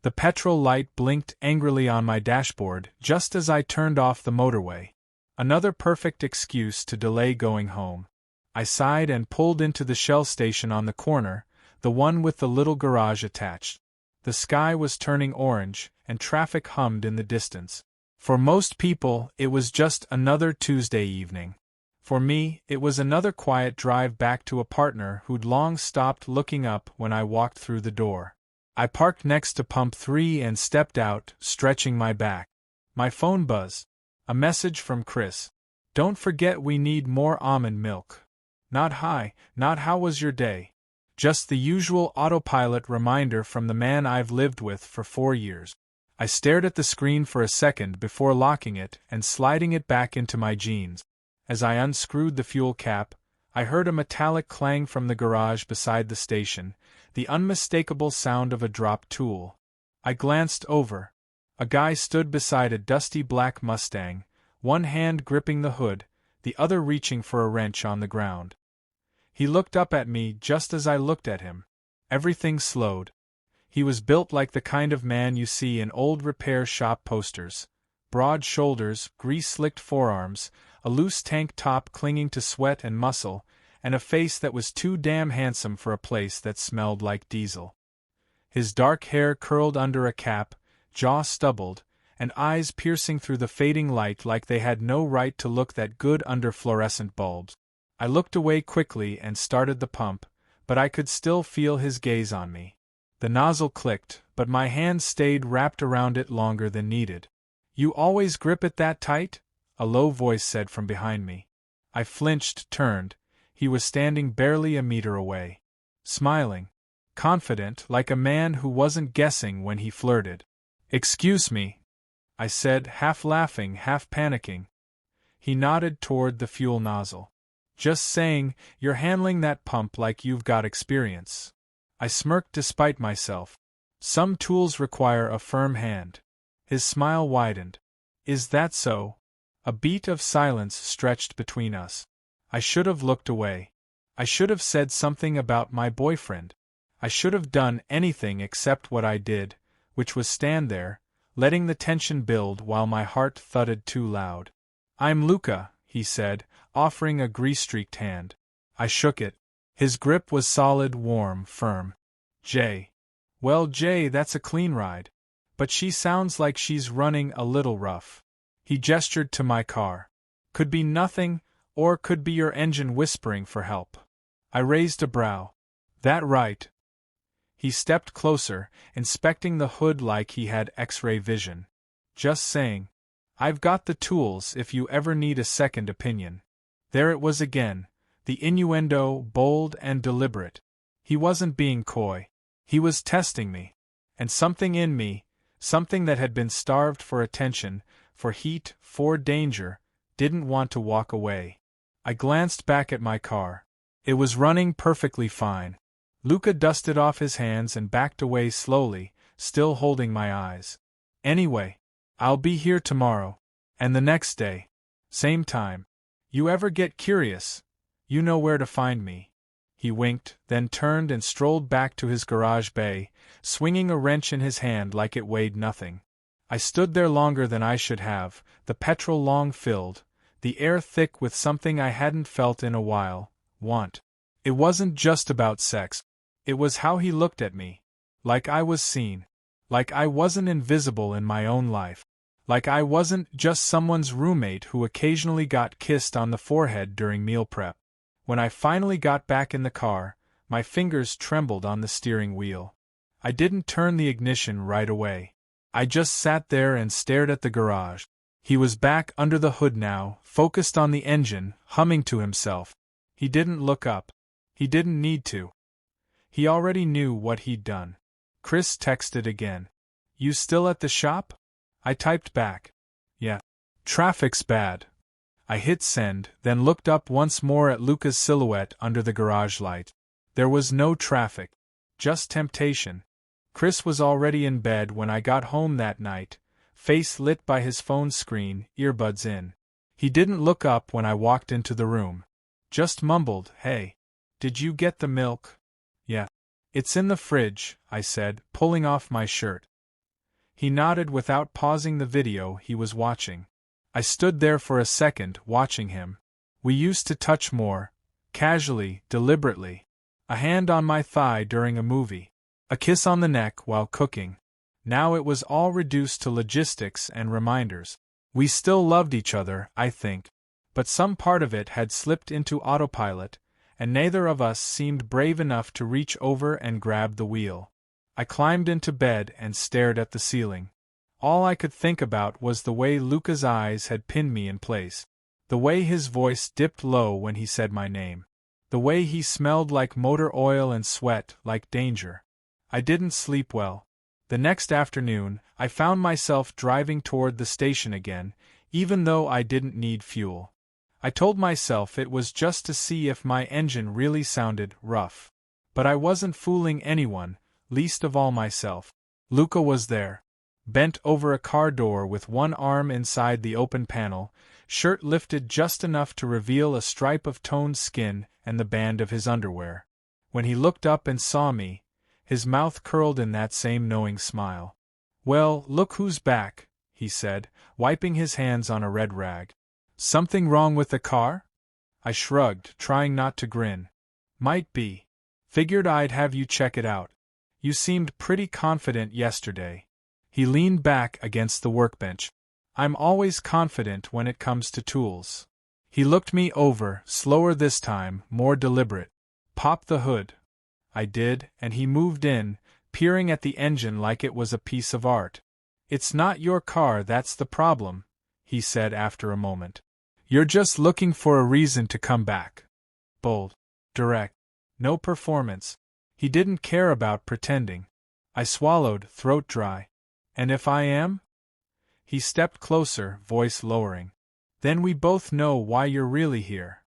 The petrol light blinked angrily on my dashboard just as I turned off the motorway. Another perfect excuse to delay going home. I sighed and pulled into the Shell station on the corner, the one with the little garage attached. The sky was turning orange, and traffic hummed in the distance. For most people, it was just another Tuesday evening. For me, it was another quiet drive back to a partner who'd long stopped looking up when I walked through the door. I parked next to pump 3 and stepped out, stretching my back. My phone buzzed. A message from Chris. "Don't forget we need more almond milk." Not hi, not how was your day. Just the usual autopilot reminder from the man I've lived with for 4 years. I stared at the screen for a second before locking it and sliding it back into my jeans. As I unscrewed the fuel cap, I heard a metallic clang from the garage beside the station, the unmistakable sound of a dropped tool. I glanced over. A guy stood beside a dusty black Mustang, one hand gripping the hood, the other reaching for a wrench on the ground. He looked up at me just as I looked at him. Everything slowed. He was built like the kind of man you see in old repair shop posters. Broad shoulders, grease-slicked forearms, a loose tank top clinging to sweat and muscle, and a face that was too damn handsome for a place that smelled like diesel. His dark hair curled under a cap, jaw stubbled, and eyes piercing through the fading light like they had no right to look that good under fluorescent bulbs. I looked away quickly and started the pump, but I could still feel his gaze on me. The nozzle clicked, but my hand stayed wrapped around it longer than needed. "You always grip it that tight?" a low voice said from behind me. I flinched, turned. He was standing barely a meter away. Smiling. Confident, like a man who wasn't guessing when he flirted. "Excuse me," I said, half laughing, half panicking. He nodded toward the fuel nozzle. "Just saying, you're handling that pump like you've got experience." I smirked despite myself. Some tools require a firm hand. His smile widened. "Is that so?" A beat of silence stretched between us. I should have looked away. I should have said something about my boyfriend. I should have done anything except what I did, which was stand there, letting the tension build while my heart thudded too loud. "I'm Luca," he said, offering a grease-streaked hand. I shook it. His grip was solid, warm, firm. "Jay." "Well, Jay, that's a clean ride. But she sounds like she's running a little rough." He gestured to my car. "Could be nothing, or could be your engine whispering for help." I raised a brow. "That right?" He stepped closer, inspecting the hood like he had X-ray vision. "Just saying. I've got the tools if you ever need a second opinion." There it was again, the innuendo, bold and deliberate. He wasn't being coy. He was testing me. And something in me, something that had been starved for attention, for heat, for danger, didn't want to walk away. I glanced back at my car. It was running perfectly fine. Luca dusted off his hands and backed away slowly, still holding my eyes. "Anyway, I'll be here tomorrow. And the next day. Same time. You ever get curious, you know where to find me." He winked, then turned and strolled back to his garage bay, swinging a wrench in his hand like it weighed nothing. I stood there longer than I should have, the petrol long filled, the air thick with something I hadn't felt in a while, want. It wasn't just about sex. It was how he looked at me. Like I was seen. Like I wasn't invisible in my own life. Like I wasn't just someone's roommate who occasionally got kissed on the forehead during meal prep. When I finally got back in the car, my fingers trembled on the steering wheel. I didn't turn the ignition right away. I just sat there and stared at the garage. He was back under the hood now, focused on the engine, humming to himself. He didn't look up. He didn't need to. He already knew what he'd done. Chris texted again. "You still at the shop?" I typed back. "Yeah. Traffic's bad." I hit send, then looked up once more at Luca's silhouette under the garage light. There was no traffic. Just temptation. Chris was already in bed when I got home that night, face lit by his phone screen, earbuds in. He didn't look up when I walked into the room. Just mumbled, "Hey. Did you get the milk?" "Yeah. It's in the fridge," I said, pulling off my shirt. He nodded without pausing the video he was watching. I stood there for a second, watching him. We used to touch more, casually, deliberately. A hand on my thigh during a movie. A kiss on the neck while cooking. Now it was all reduced to logistics and reminders. We still loved each other, I think. But some part of it had slipped into autopilot, and neither of us seemed brave enough to reach over and grab the wheel. I climbed into bed and stared at the ceiling. All I could think about was the way Luca's eyes had pinned me in place. The way his voice dipped low when he said my name. The way he smelled like motor oil and sweat like danger. I didn't sleep well. The next afternoon, I found myself driving toward the station again, even though I didn't need fuel. I told myself it was just to see if my engine really sounded rough. But I wasn't fooling anyone, least of all myself. Luca was there. Bent over a car door with one arm inside the open panel, shirt lifted just enough to reveal a stripe of toned skin and the band of his underwear. When he looked up and saw me, his mouth curled in that same knowing smile. "Well, look who's back," he said, wiping his hands on a red rag. "Something wrong with the car?" I shrugged, trying not to grin. "Might be. Figured I'd have you check it out. You seemed pretty confident yesterday." He leaned back against the workbench. "I'm always confident when it comes to tools." He looked me over, slower this time, more deliberate. "Pop the hood." I did, and he moved in, peering at the engine like it was a piece of art. "It's not your car that's the problem," he said after a moment. "You're just looking for a reason to come back." Bold. Direct. No performance. He didn't care about pretending. I swallowed, throat dry. "And if I am?" He stepped closer, voice lowering. "Then we both know why you're really here."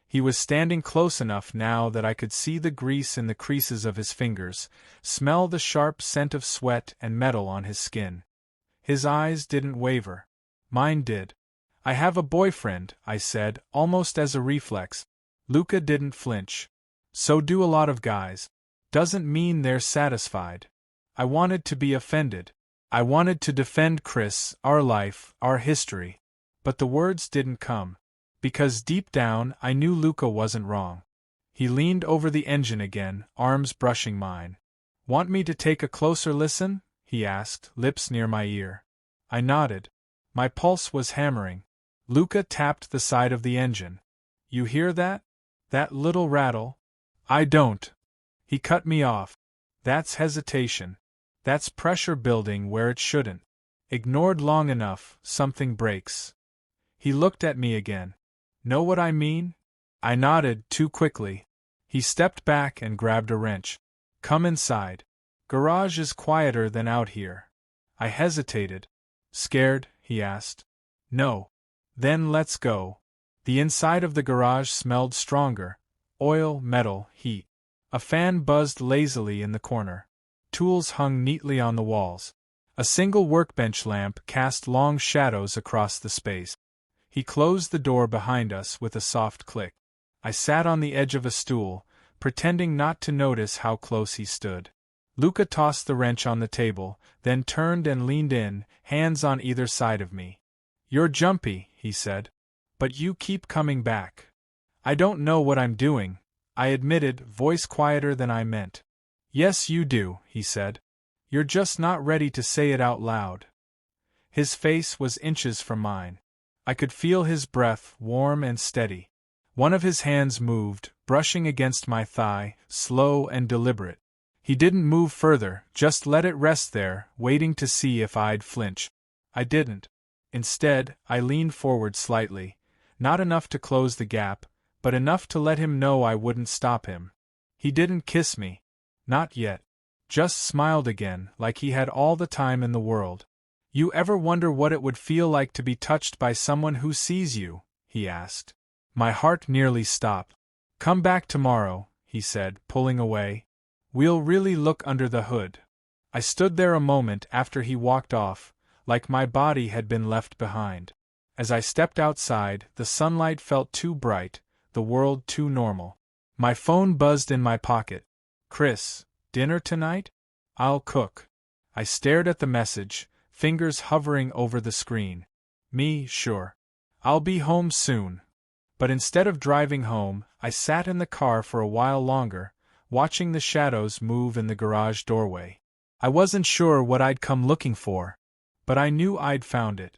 He was standing close enough now that I could see the grease in the creases of his fingers, smell the sharp scent of sweat and metal on his skin. His eyes didn't waver. Mine did. "I have a boyfriend," I said, almost as a reflex. Luca didn't flinch. "So do a lot of guys. Doesn't mean they're satisfied." I wanted to be offended. I wanted to defend Chris, our life, our history. But the words didn't come. Because deep down, I knew Luca wasn't wrong. He leaned over the engine again, arms brushing mine. "Want me to take a closer listen?" he asked, lips near my ear. I nodded. My pulse was hammering. Luca tapped the side of the engine. "You hear that? That little rattle?" "I don't." He cut me off. "That's hesitation. That's pressure building where it shouldn't. Ignored long enough, something breaks." He looked at me again. "Know what I mean?" I nodded, too quickly. He stepped back and grabbed a wrench. "Come inside. Garage is quieter than out here." I hesitated. "Scared?" he asked. "No." "Then let's go." The inside of the garage smelled stronger. Oil, metal, heat. A fan buzzed lazily in the corner. Tools hung neatly on the walls. A single workbench lamp cast long shadows across the space. He closed the door behind us with a soft click. I sat on the edge of a stool, pretending not to notice how close he stood. Luca tossed the wrench on the table, then turned and leaned in, hands on either side of me. "You're jumpy," he said. "But you keep coming back." "I don't know what I'm doing," I admitted, voice quieter than I meant. "Yes, you do," he said. "You're just not ready to say it out loud." His face was inches from mine. I could feel his breath, warm and steady. One of his hands moved, brushing against my thigh, slow and deliberate. He didn't move further, just let it rest there, waiting to see if I'd flinch. I didn't. Instead, I leaned forward slightly, not enough to close the gap, but enough to let him know I wouldn't stop him. He didn't kiss me. Not yet. Just smiled again, like he had all the time in the world. "You ever wonder what it would feel like to be touched by someone who sees you?" he asked. My heart nearly stopped. "Come back tomorrow," he said, pulling away. "We'll really look under the hood." I stood there a moment after he walked off, like my body had been left behind. As I stepped outside, the sunlight felt too bright, the world too normal. My phone buzzed in my pocket. "Chris, dinner tonight?" "I'll cook." I stared at the message, fingers hovering over the screen. Me, sure. I'll be home soon. But instead of driving home, I sat in the car for a while longer, watching the shadows move in the garage doorway. I wasn't sure what I'd come looking for, but I knew I'd found it.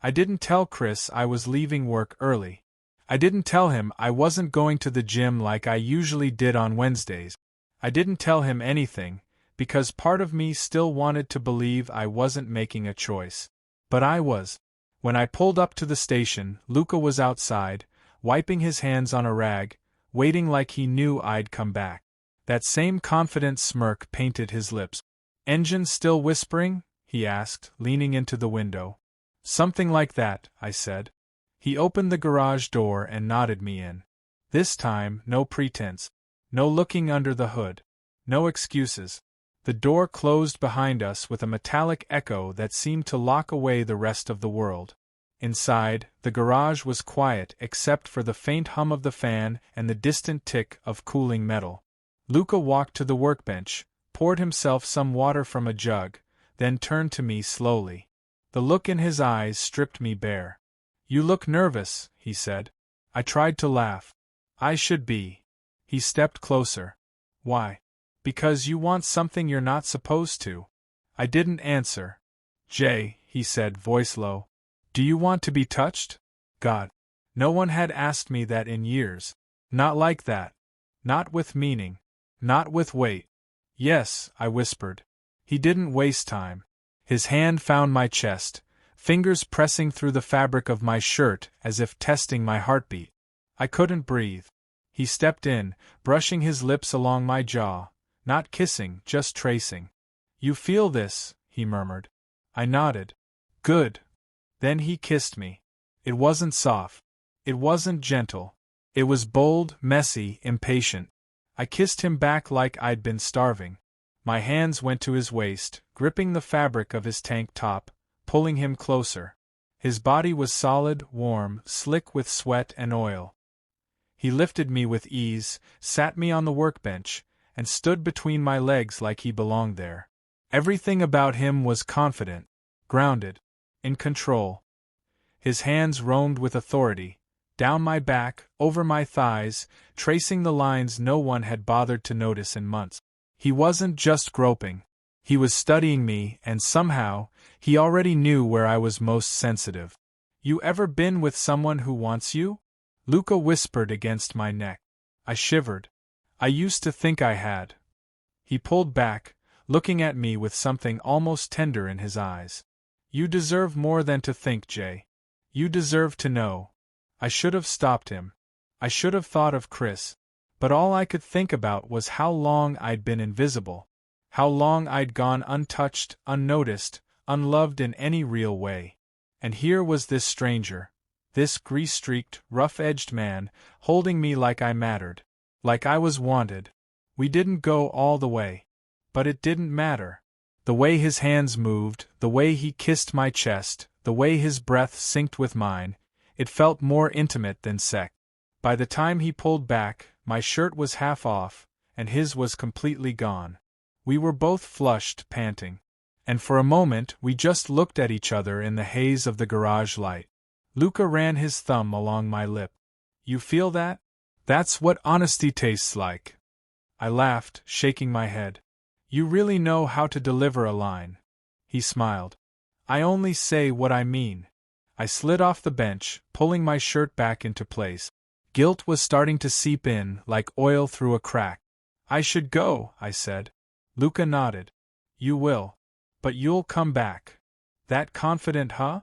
I didn't tell Chris I was leaving work early. I didn't tell him I wasn't going to the gym like I usually did on Wednesdays. I didn't tell him anything, because part of me still wanted to believe I wasn't making a choice. But I was. When I pulled up to the station, Luca was outside, wiping his hands on a rag, waiting like he knew I'd come back. That same confident smirk painted his lips. "Engine still whispering?" he asked, leaning into the window. "Something like that," I said. He opened the garage door and nodded me in. This time, no pretense. No looking under the hood. No excuses. The door closed behind us with a metallic echo that seemed to lock away the rest of the world. Inside, the garage was quiet except for the faint hum of the fan and the distant tick of cooling metal. Luca walked to the workbench, poured himself some water from a jug, then turned to me slowly. The look in his eyes stripped me bare. "You look nervous," he said. I tried to laugh. "I should be." He stepped closer. "Why?" "Because you want something you're not supposed to." I didn't answer. "Jay," he said, voice low, "do you want to be touched?" God. No one had asked me that in years. Not like that. Not with meaning. Not with weight. "Yes," I whispered. He didn't waste time. His hand found my chest, fingers pressing through the fabric of my shirt as if testing my heartbeat. I couldn't breathe. He stepped in, brushing his lips along my jaw, not kissing, just tracing. "You feel this," he murmured. I nodded. "Good." Then he kissed me. It wasn't soft. It wasn't gentle. It was bold, messy, impatient. I kissed him back like I'd been starving. My hands went to his waist, gripping the fabric of his tank top, pulling him closer. His body was solid, warm, slick with sweat and oil. He lifted me with ease, sat me on the workbench, and stood between my legs like he belonged there. Everything about him was confident, grounded, in control. His hands roamed with authority, down my back, over my thighs, tracing the lines no one had bothered to notice in months. He wasn't just groping. He was studying me, and somehow, he already knew where I was most sensitive. "You ever been with someone who wants you?" Luca whispered against my neck. I shivered. I used to think I had. He pulled back, looking at me with something almost tender in his eyes. "You deserve more than to think, Jay. You deserve to know." I should have stopped him. I should have thought of Chris. But all I could think about was how long I'd been invisible. How long I'd gone untouched, unnoticed, unloved in any real way. And here was this stranger, this grease-streaked, rough-edged man, holding me like I mattered. Like I was wanted. We didn't go all the way. But it didn't matter. The way his hands moved, the way he kissed my chest, the way his breath synced with mine, it felt more intimate than sex. By the time he pulled back, my shirt was half off, and his was completely gone. We were both flushed, panting. And for a moment we just looked at each other in the haze of the garage light. Luca ran his thumb along my lip. "You feel that? That's what honesty tastes like." I laughed, shaking my head. "You really know how to deliver a line." He smiled. "I only say what I mean." I slid off the bench, pulling my shirt back into place. Guilt was starting to seep in, like oil through a crack. "I should go," I said. Luca nodded. "You will. But you'll come back." "That confident, huh?"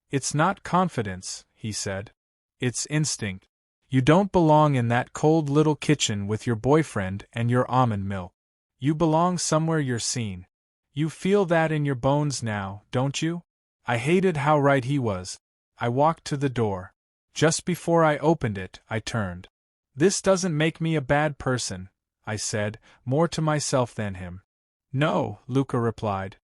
"It's not confidence," he said. "It's instinct. You don't belong in that cold little kitchen with your boyfriend and your almond milk. You belong somewhere you're seen. You feel that in your bones now, don't you?" I hated how right he was. I walked to the door. Just before I opened it, I turned. "This doesn't make me a bad person," I said, more to myself than him. "No," Luca replied.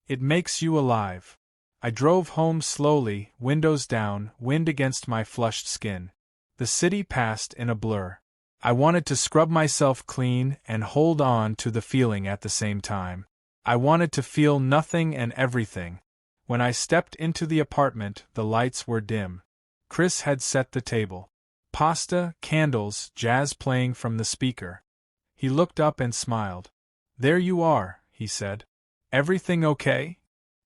"It makes you alive." I drove home slowly, windows down, wind against my flushed skin. The city passed in a blur. I wanted to scrub myself clean and hold on to the feeling at the same time. I wanted to feel nothing and everything. When I stepped into the apartment, the lights were dim. Chris had set the table. Pasta, candles, jazz playing from the speaker. He looked up and smiled. "There you are," he said. "Everything okay?"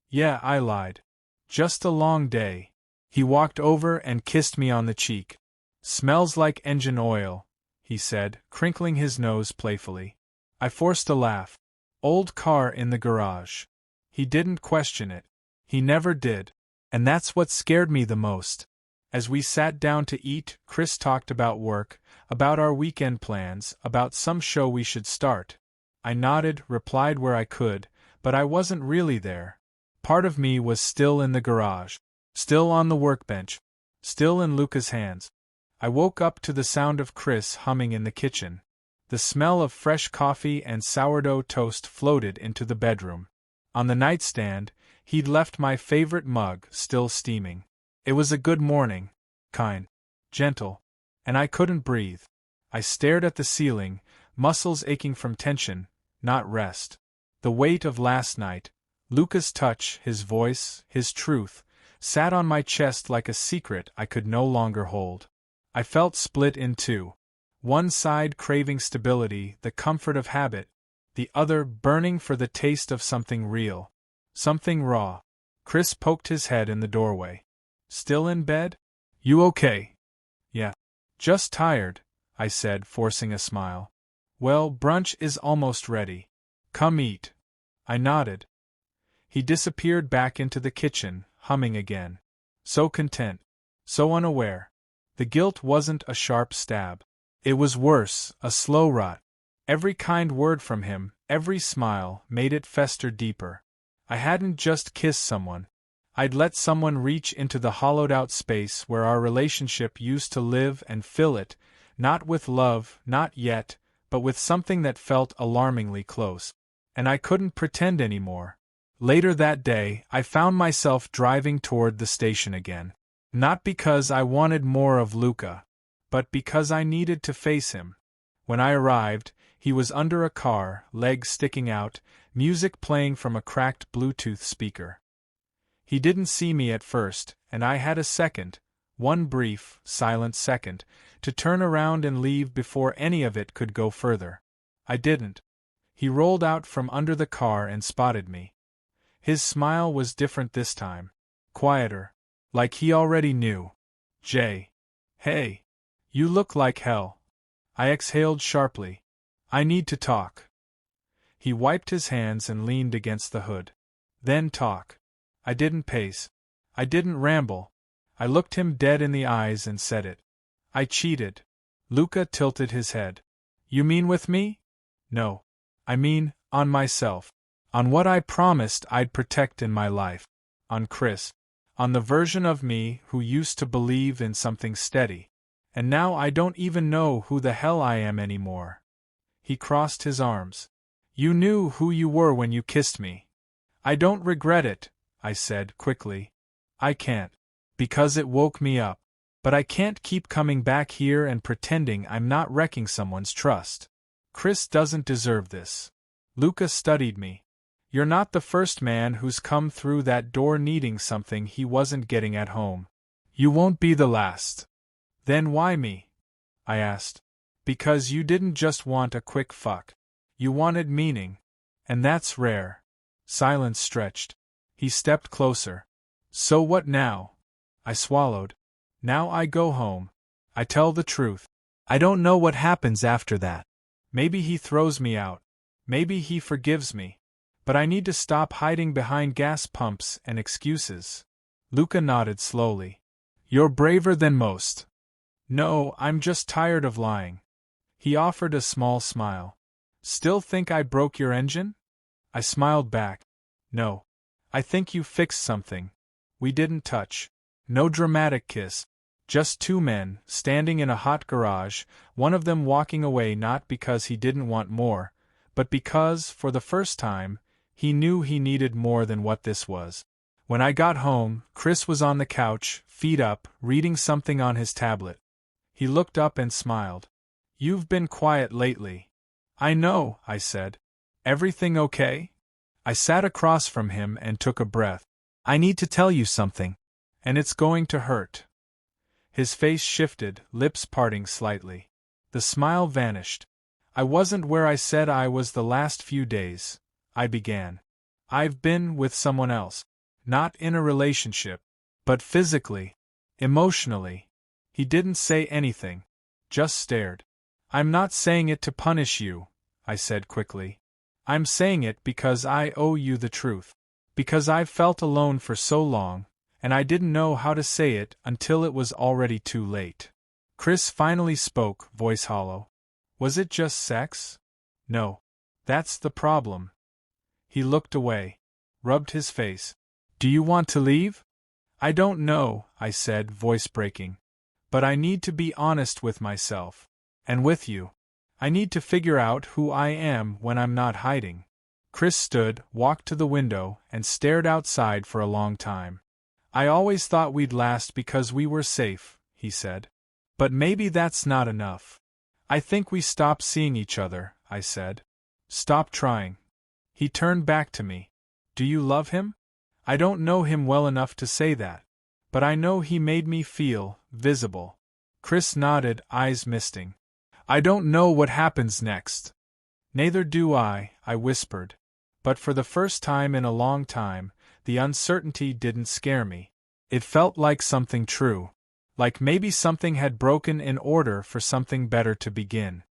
"Yeah," I lied. "Just a long day." He walked over and kissed me on the cheek. "Smells like engine oil," he said, crinkling his nose playfully. I forced a laugh. "Old car in the garage." He didn't question it. He never did. And that's what scared me the most. As we sat down to eat, Chris talked about work, about our weekend plans, about some show we should start. I nodded, replied where I could, but I wasn't really there. Part of me was still in the garage, still on the workbench, still in Luca's hands. I woke up to the sound of Chris humming in the kitchen. The smell of fresh coffee and sourdough toast floated into the bedroom. On the nightstand, he'd left my favorite mug still steaming. It was a good morning, kind, gentle, and I couldn't breathe. I stared at the ceiling, muscles aching from tension, not rest. The weight of last night, Luca's touch, his voice, his truth, sat on my chest like a secret I could no longer hold. I felt split in two. One side craving stability, the comfort of habit, the other burning for the taste of something real, something raw. Chris poked his head in the doorway. "Still in bed? You okay?" "Yeah. Just tired," I said, forcing a smile. "Well, brunch is almost ready. Come eat." I nodded. He disappeared back into the kitchen, humming again. So content. So unaware. The guilt wasn't a sharp stab. It was worse, a slow rot. Every kind word from him, every smile, made it fester deeper. I hadn't just kissed someone. I'd let someone reach into the hollowed-out space where our relationship used to live and fill it, not with love, not yet, but with something that felt alarmingly close. And I couldn't pretend anymore. Later that day, I found myself driving toward the station again. Not because I wanted more of Luca, but because I needed to face him. When I arrived, he was under a car, legs sticking out, music playing from a cracked Bluetooth speaker. He didn't see me at first, and I had a second, one brief, silent second, to turn around and leave before any of it could go further. I didn't. He rolled out from under the car and spotted me. His smile was different this time. Quieter. Like he already knew. "Jay. Hey. You look like hell." I exhaled sharply. "I need to talk." He wiped his hands and leaned against the hood. "Then talk." I didn't pace. I didn't ramble. I looked him dead in the eyes and said it. "I cheated." Luca tilted his head. "You mean with me?" "No. I mean, on myself. On what I promised I'd protect in my life. On Chris. On the version of me who used to believe in something steady. And now I don't even know who the hell I am anymore." He crossed his arms. "You knew who you were when you kissed me." "I don't regret it," I said quickly. "I can't. Because it woke me up. But I can't keep coming back here and pretending I'm not wrecking someone's trust. Chris doesn't deserve this." Luca studied me. "You're not the first man who's come through that door needing something he wasn't getting at home. You won't be the last." "Then why me?" I asked. "Because you didn't just want a quick fuck. You wanted meaning. And that's rare." Silence stretched. He stepped closer. "So what now?" I swallowed. "Now I go home. I tell the truth. I don't know what happens after that. Maybe he throws me out. Maybe he forgives me. But I need to stop hiding behind gas pumps and excuses." Luca nodded slowly. "You're braver than most." "No, I'm just tired of lying." He offered a small smile. "Still think I broke your engine?" I smiled back. "No. I think you fixed something. We didn't touch. No dramatic kiss. Just two men, standing in a hot garage, one of them walking away not because he didn't want more, but because, for the first time, he knew he needed more than what this was." When I got home, Chris was on the couch, feet up, reading something on his tablet. He looked up and smiled. "You've been quiet lately." "I know," I said. "Everything okay?" I sat across from him and took a breath. I need to tell you something. And it's going to hurt. His face shifted, lips parting slightly. The smile vanished. I wasn't where I said I was the last few days, I began. I've been with someone else. Not in a relationship. But physically. Emotionally. He didn't say anything. Just stared. I'm not saying it to punish you, I said quickly. I'm saying it because I owe you the truth. Because I've felt alone for so long, and I didn't know how to say it until it was already too late. Chris finally spoke, voice hollow. Was it just sex? No. That's the problem. He looked away. Rubbed his face. Do you want to leave? I don't know, I said, voice breaking. But I need to be honest with myself. And with you. I need to figure out who I am when I'm not hiding. Chris stood, walked to the window, and stared outside for a long time. I always thought we'd last because we were safe, he said. But maybe that's not enough. I think we stopped seeing each other, I said. Stop trying. He turned back to me. Do you love him? I don't know him well enough to say that. But I know he made me feel visible. Chris nodded, eyes misting. I don't know what happens next. Neither do I whispered. But for the first time in a long time, the uncertainty didn't scare me. It felt like something true. Like maybe something had broken in order for something better to begin.